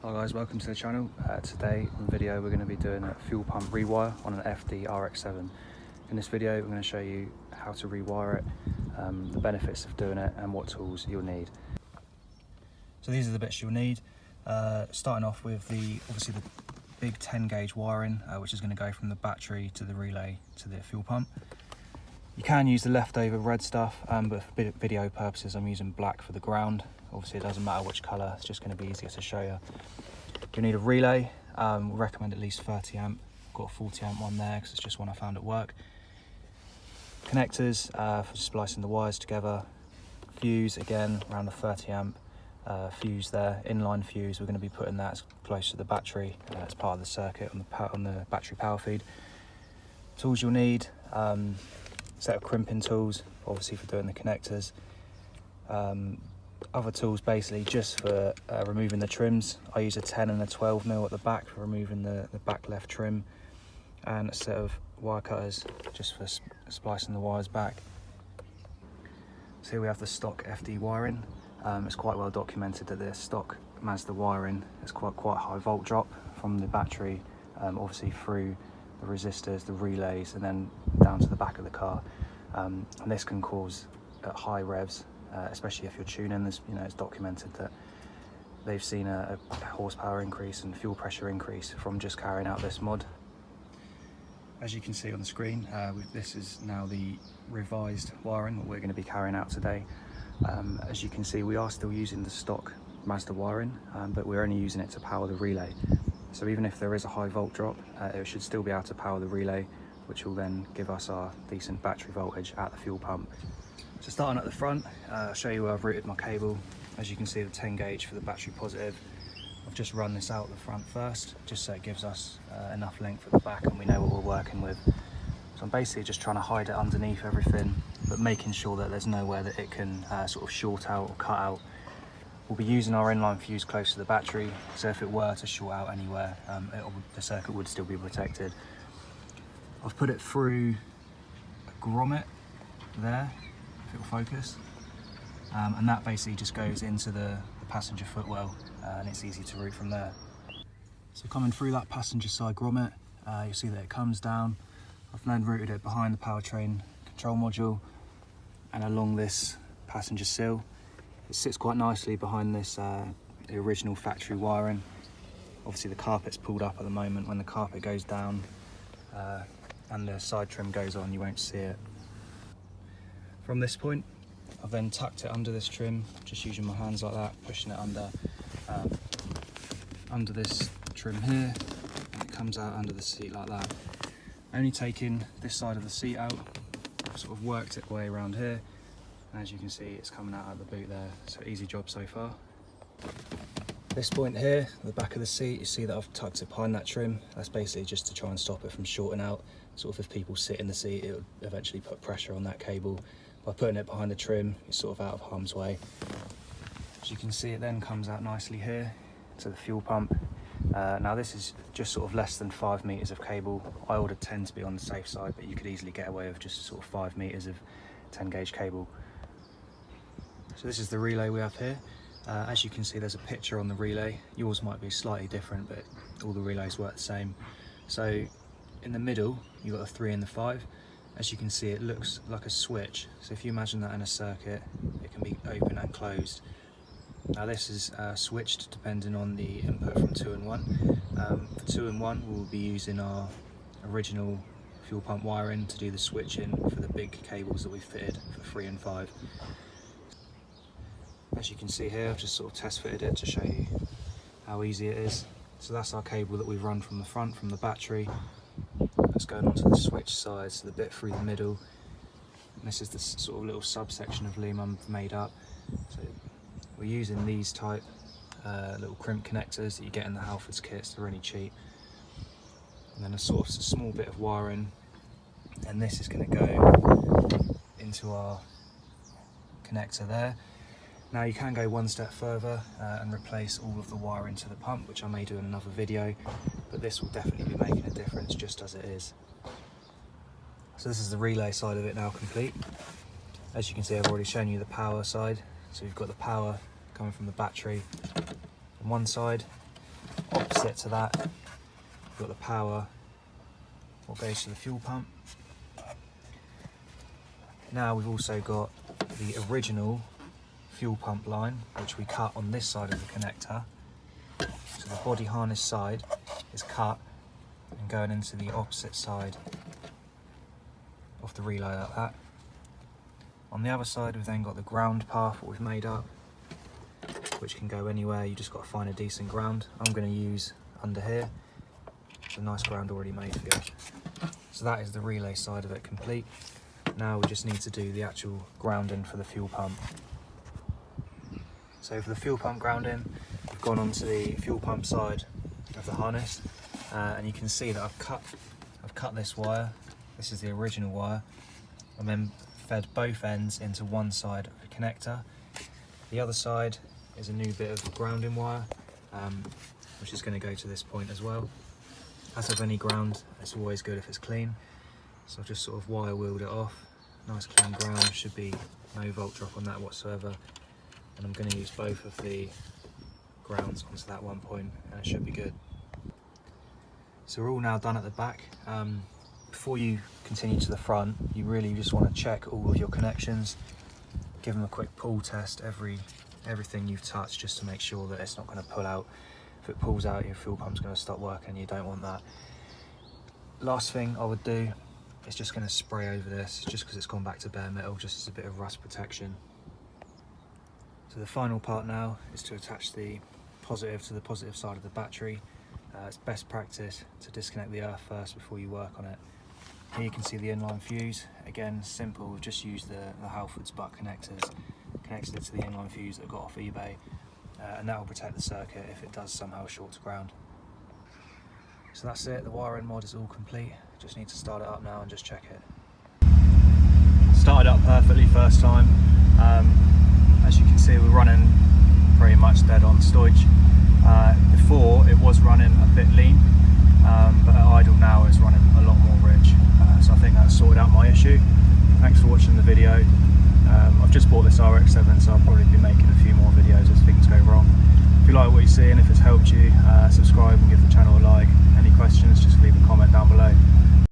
Hi guys, welcome to the channel. Today in the video we're going to be doing a fuel pump rewire on an FD RX7. In this video we're going to show you how to rewire it, the benefits of doing it and what tools you'll need. So these are the bits you'll need. Starting off with obviously the big 10 gauge wiring, which is going to go from the battery to the relay to the fuel pump. You can use the leftover red stuff, but for video purposes I'm using black for the ground. Obviously it doesn't matter which colour, it's just going to be easier to show you. You'll need a relay. We recommend at least 30 amp. I've got a 40 amp one there because it's just one I found at work. Connectors for splicing the wires together. Fuse, again, around the 30 amp fuse there. Inline fuse, we're going to be putting that as close to the battery as part of the circuit on the battery power feed. Tools you'll need, set of crimping tools, obviously for doing the connectors. Other tools basically just for removing the trims. I use a 10 and a 12mm at the back for removing the back left trim, and a set of wire cutters just for splicing the wires back. So here we have the stock FD wiring. It's quite well documented that the stock Mazda wiring is quite high volt drop from the battery, obviously through the resistors, the relays, and then down to the back of the car. And this can cause high revs, especially if you're tuning. It's documented that they've seen a horsepower increase and fuel pressure increase from just carrying out this mod. As you can see on the screen, this is now the revised wiring that we're going to be carrying out today. As you can see, we are still using the stock Mazda wiring, but we're only using it to power the relay. So even if there is a high volt drop, it should still be able to power the relay, which will then give us our decent battery voltage at the fuel pump. So starting at the front, I'll show you where I've routed my cable. As you can see, the 10 gauge for the battery positive. I've just run this out the front first, just so it gives us enough length at the back and we know what we're working with. So I'm basically just trying to hide it underneath everything, but making sure that there's nowhere that it can sort of short out or cut out. We'll be using our inline fuse close to the battery, so if it were to short out anywhere, the circuit would still be protected. I've put it through a grommet there, if it'll focus, and that basically just goes into the passenger footwell, and it's easy to route from there. So coming through that passenger side grommet, you'll see that it comes down. I've then routed it behind the powertrain control module and along this passenger sill. It sits quite nicely behind this the original factory wiring. Obviously the carpet's pulled up at the moment. When the carpet goes down and the side trim goes on, you won't see it. From this point, I've then tucked it under this trim, just using my hands like that, pushing it under this trim here, and it comes out under the seat like that. Only taking this side of the seat out, I've sort of worked it way around here, and as you can see, it's coming out of the boot there, so easy job so far. This point here, the back of the seat, you see that I've tucked it behind that trim. That's basically just to try and stop it from shorting out. Sort of if people sit in the seat, it would eventually put pressure on that cable. By putting it behind the trim, it's sort of out of harm's way. As you can see, it then comes out nicely here to the fuel pump. Now this is just sort of less than 5 meters of cable. I ordered 10 to be on the safe side, but you could easily get away with just sort of 5 meters of 10 gauge cable. So this is the relay we have here. As you can see, there's a picture on the relay. Yours might be slightly different, but all the relays work the same. So in the middle, you've got the 3 and the 5. As you can see, it looks like a switch. So if you imagine that in a circuit, it can be open and closed. Now this is switched depending on the input from 2 and 1. For 2 and 1, we'll be using our original fuel pump wiring to do the switching for the big cables that we fitted for 3 and 5. As you can see here, I've just sort of test fitted it to show you how easy it is. So that's our cable that we've run from the front, from the battery. That's going onto the switch side, so the bit through the middle. And this is the sort of little subsection of loom I've made up. So we're using these type little crimp connectors that you get in the Halfords kits. They're really cheap. And then a sort of small bit of wiring, and this is going to go into our connector there. Now you can go one step further and replace all of the wiring to the pump, which I may do in another video, but this will definitely be making a difference just as it is. So this is the relay side of it now complete. As you can see, I've already shown you the power side. So we've got the power coming from the battery on one side, opposite to that, you've got the power, what goes to the fuel pump. Now we've also got the original fuel pump line, which we cut on this side of the connector. So the body harness side is cut and going into the opposite side of the relay like that. On the other side we've then got the ground path, what we've made up, which can go anywhere. You just got to find a decent ground. I'm going to use under here. It's a nice ground already made for you. So that is the relay side of it complete. Now we just need to do the actual grounding for the fuel pump. So for the fuel pump grounding, we've gone onto the fuel pump side of the harness, and you can see that I've cut this wire. This is the original wire, and then fed both ends into one side of the connector. The other side is a new bit of grounding wire, which is going to go to this point as well. As with any ground, it's always good if it's clean. So I've just sort of wire wheeled it off. Nice clean ground, should be no volt drop on that whatsoever. And I'm going to use both of the grounds onto that one point, and it should be good. So we're all now done at the back. Before you continue to the front, you really just want to check all of your connections, give them a quick pull test, everything you've touched, just to make sure that it's not going to pull out. If it pulls out, your fuel pump's going to stop working, you don't want that. Last thing I would do is just going to spray over this, just because it's gone back to bare metal, just as a bit of rust protection. So the final part now is to attach the positive to the positive side of the battery. It's best practice to disconnect the earth first before you work on it. Here you can see the inline fuse. Again, simple, we've just used the Halfords butt connectors, connected it to the inline fuse that I got off eBay, and that will protect the circuit if it does somehow short to ground. So that's it, the wiring mod is all complete. Just need to start it up now and just check it. Started up perfectly first time. As you can see, we're running pretty much dead on Stoich. Before it was running a bit lean, but at idle now it's running a lot more rich. So I think that's sorted out my issue. Thanks for watching the video. I've just bought this RX7, so I'll probably be making a few more videos as things go wrong. If you like what you see and if it's helped you, subscribe and give the channel a like. Any questions, just leave a comment down below.